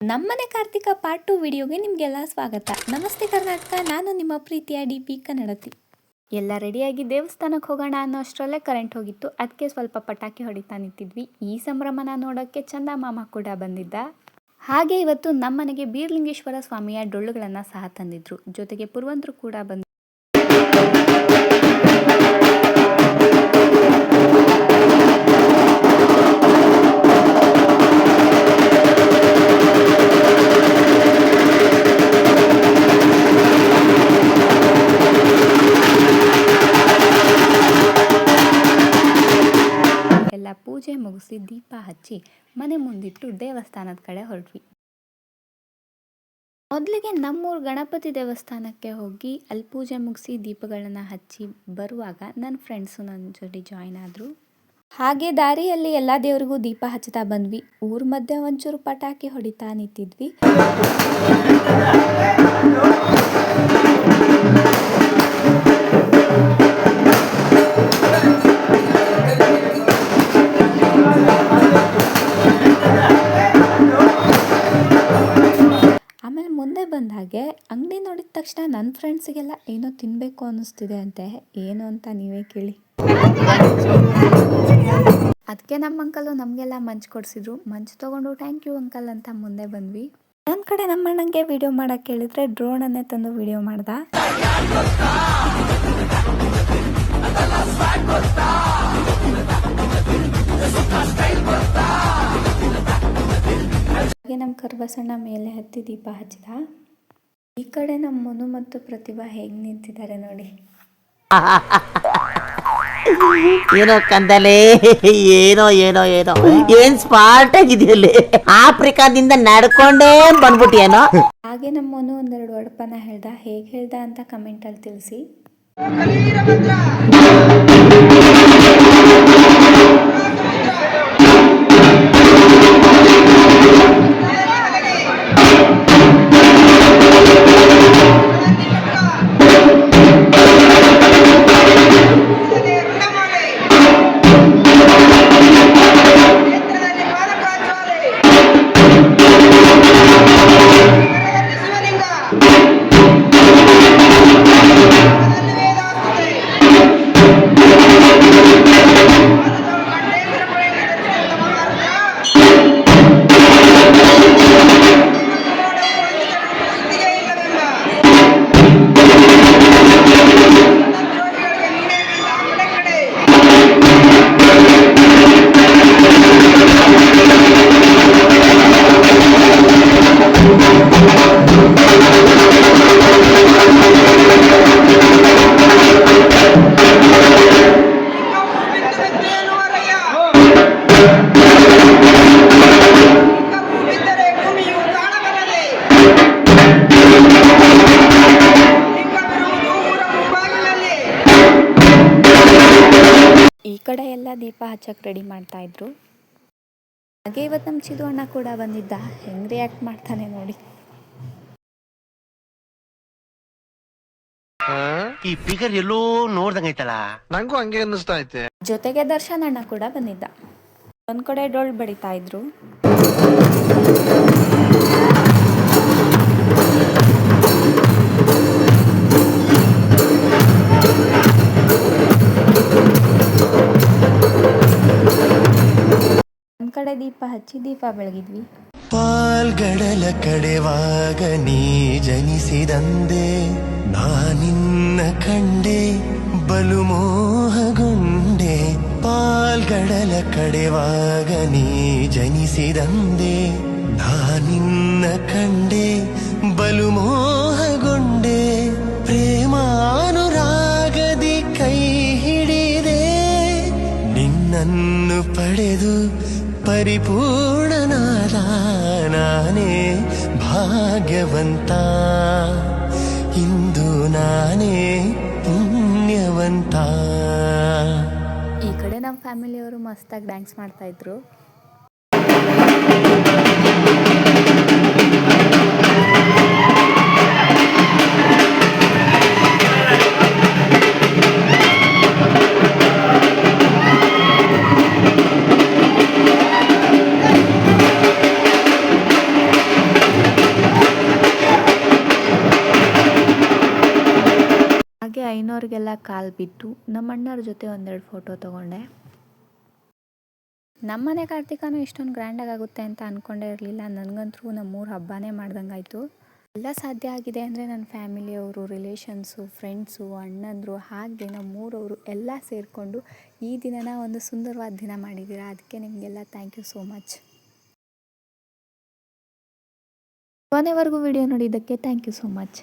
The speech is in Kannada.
ನಮ್ಮನೆ ಕಾರ್ತಿಕ ಪಾರ್ಟ್ 2 ವಿಡಿಯೋಗೆ ನಿಮಗೆಲ್ಲ ಸ್ವಾಗತ. ನಮಸ್ತೆ ಕರ್ನಾಟಕ, ನಾನು ನಿಮ್ಮ ಪ್ರೀತಿಯ ಡಿ.ಪಿ ಕನ್ನಡತಿ. ಎಲ್ಲ ರೆಡಿಯಾಗಿ ದೇವಸ್ಥಾನಕ್ಕೆ ಹೋಗೋಣ ಅನ್ನೋ ಅಷ್ಟರಲ್ಲೇ ಕರೆಂಟ್ ಹೋಗಿತ್ತು. ಅದಕ್ಕೆ ಸ್ವಲ್ಪ ಪಟಾಕಿ ಹೊಡಿತಾ ನಿಂತಿದ್ವಿ. ಈ ಸಂಭ್ರಮನ ನೋಡೋಕ್ಕೆ ಚಂದ ಮಾಮ ಕೂಡ ಬಂದಿದ್ದ. ಹಾಗೆ ಇವತ್ತು ನಮ್ಮನೆಗೆ ಬೀರ್ಲಿಂಗೇಶ್ವರ ಸ್ವಾಮಿಯ ಡೊಳ್ಳುಗಳನ್ನು ಸಹ ತಂದಿದ್ರು. ಜೊತೆಗೆ ಪುರವಂತರು ಕೂಡ ಬಂದಿದ್ರು. ಪೂಜೆ ಮುಗಿಸಿ ದೀಪ ಹಚ್ಚಿ ಮನೆ ಮುಂದಿಟ್ಟು ದೇವಸ್ಥಾನದ ಕಡೆ ಹೊರಟ್ವಿ. ಮೊದಲಿಗೆ ನಮ್ಮೂರು ಗಣಪತಿ ದೇವಸ್ಥಾನಕ್ಕೆ ಹೋಗಿ ಅಲ್ಲಿ ಪೂಜೆ ಮುಗಿಸಿ ದೀಪಗಳನ್ನು ಹಚ್ಚಿ ಬರುವಾಗ ನನ್ನ ಫ್ರೆಂಡ್ಸು ನನ್ನ ಜೊತೆ ಜಾಯ್ನ್ ಆದರು. ಹಾಗೆ ದಾರಿಯಲ್ಲಿ ಎಲ್ಲ ದೇವರಿಗೂ ದೀಪ ಹಚ್ಚುತ್ತಾ ಬಂದ್ವಿ. ಊರ ಮಧ್ಯೆ ಒಂಚೂರು ಪಟಾಕಿ ಹೊಡಿತಾ ನಿಂತಿದ್ವಿ. ಆಮೇಲೆ ಮುಂದೆ ಬಂದ ಹಾಗೆ ಅಂಗಡಿ ನೋಡಿದ ತಕ್ಷಣ ನನ್ನ ಫ್ರೆಂಡ್ಸಿಗೆಲ್ಲ ಏನೋ ತಿನ್ನಬೇಕು ಅನ್ನಿಸ್ತಿದೆ ಅಂತೆ. ಏನು ಅಂತ ನೀವೇ ಕೇಳಿ. ಅದಕ್ಕೆ ನಮ್ಮ ಅಂಕಲು ನಮಗೆಲ್ಲ ಮಂಚ್ ಕೊಡಿಸಿದ್ರು. ಮಂಚ್ ತೊಗೊಂಡು ಥ್ಯಾಂಕ್ ಯು ಅಂಕಲ್ ಅಂತ ಮುಂದೆ ಬಂದ್ವಿ. ನನ್ನ ಕಡೆ ನಮ್ಮ ಅಣ್ಣಂಗೆ ವಿಡಿಯೋ ಮಾಡೋಕ್ಕೆ ಹೇಳಿದ್ರೆ ಡ್ರೋನನ್ನೇ ತಂದು ವಿಡಿಯೋ ಮಾಡ್ದ. ಹಾಗೆ ನಮ್ಮ ಕರ್ಬಸಣ್ಣ ಮೇಲೆ ಹತ್ತಿ ದೀಪ ಹಚ್ಚಿದ. ಈ ಕಡೆ ನಮ್ಮ ಮನು ಮತ್ತು ಪ್ರತಿಭಾ ಹೇಗೆ ನಿಂತಿದ್ದಾರೆ ನೋಡಿ. ಏನೋ ಕಂದಲೆ, ಏನೋ ಏನೋ ಏನೋ ಏನ್ ಸ್ಪಾಟ್ ಆಗಿದೆಯಲ್ಲಿ. ಆಫ್ರಿಕಾದಿಂದ ನಡ್ಕೊಂಡೇ ಬಂದ್ಬಿಟ್ಟಿಯೇನೋ. ಹಾಗೆ ನಮ್ಮ ಮನು ಒಂದೆರಡು ಒಡಪನ ಹೇಳ್ದ. ಹೇಗೆ ಹೇಳ್ದ ಅಂತ ಕಮೆಂಟಲ್ಲಿ ತಿಳಿಸಿ. ಈ ಕಡೆ ಎಲ್ಲ ದೀಪ ಹಚ್ಚಕ್ಕೆ ರೆಡಿ ಮಾಡ್ತಾ ಇದ್ರು. ಹಾಗೆ ಇವತ್ತು ನಮ್ಮ ಚಿದು ಅಣ್ಣ ಕೂಡ ಬಂದಿದ್ದ. ಹೆಂಗ್ ರಿಯಾಕ್ಟ್ ಮಾಡ್ತಾನೆ ನೋಡಿ. ಈ ಫಿಗರ್ ಎಲ್ಲೋ ನೋಡ್ದಂಗೈತಲ್ಲ, ನಂಗೂ ಹಂಗೆ ಅನ್ನಿಸ್ತಾ ಐತೆ. ಜೊತೆಗೆ ದರ್ಶನ್ ಅಣ್ಣ ಕೂಡ ಬಂದಿದ್ದ. ಒಂದ್ ಕಡೆ ಡೊಳ್ಳು ಬಡಿತಾ ಇದ್ರು. ಒಂದ್ ಕಡೆ ದೀಪ ಹಚ್ಚಿ ದೀಪ ಬೆಳಗಿದ್ವಿ. ಪಾಲ್ಗಡಲ ಕಡೆವಾಗ ನೀ ಜನಿಸಿದಂದೆ ನಾನಿನ್ನ ಕಂಡೆ ಬಲು ಮೋಹಗೊಂಡೆ. ಪಾಲ್ಗಡಲ ಕಡೆವಾಗ ನೀ ಜನಿಸಿದಂದೆ ನಾನಿನ್ನ ಕಂಡೆ ಬಲು ಮೋಹಗೊಂಡೆ. ಪ್ರೇಮಾನುರಾಗದಿ ಕೈ ಹಿಡಿದೆ ನಿನ್ನನ್ನು ಪಡೆದು ಪರಿಪೂರ್ಣನಾದ ನಾನೇ ಭಾಗ್ಯವಂತ. ಇಂದು ನಾನೇ ಪುಣ್ಯವಂತ. ಈ ಕಡೆ ನಮ್ಮ ಫ್ಯಾಮಿಲಿಯವರು ಮಸ್ತಾಗಿ ಡ್ಯಾನ್ಸ್ ಮಾಡ್ತಾ ಇದ್ರು. ಬಂದವ್ರಿಗೆಲ್ಲ ಕಾಲು ಬಿದ್ದು ನಮ್ಮ ಅಣ್ಣವ್ರ ಜೊತೆ ಒಂದೆರಡು ಫೋಟೋ ತೊಗೊಂಡೆ. ನಮ್ಮನೆ ಕಾರ್ತಿಕನೂ ಇಷ್ಟೊಂದು ಗ್ರ್ಯಾಂಡಾಗಿ ಆಗುತ್ತೆ ಅಂತ ಅಂದ್ಕೊಂಡೇ ಇರಲಿಲ್ಲ. ನನಗಂತೂ ನಮ್ಮೂರ ಹಬ್ಬನೇ ಮಾಡ್ದಂಗಾಯಿತು. ಎಲ್ಲ ಸಾಧ್ಯ ಆಗಿದೆ ಅಂದರೆ ನನ್ನ ಫ್ಯಾಮಿಲಿಯವರು, ರಿಲೇಷನ್ಸು, ಫ್ರೆಂಡ್ಸು, ಅಣ್ಣಂದರು, ಹಾಗೆ ನಮ್ಮೂರವರು ಎಲ್ಲ ಸೇರಿಕೊಂಡು ಈ ದಿನನ ಒಂದು ಸುಂದರವಾದ ದಿನ ಮಾಡಿದ್ದೀರಾ. ಅದಕ್ಕೆ ನಿಮಗೆಲ್ಲ ಥ್ಯಾಂಕ್ ಯು ಸೋ ಮಚ್. ಕೊನೆವರೆಗೂ ವಿಡಿಯೋ ನೋಡಿದ್ದಕ್ಕೆ ಥ್ಯಾಂಕ್ ಯು ಸೋ ಮಚ್.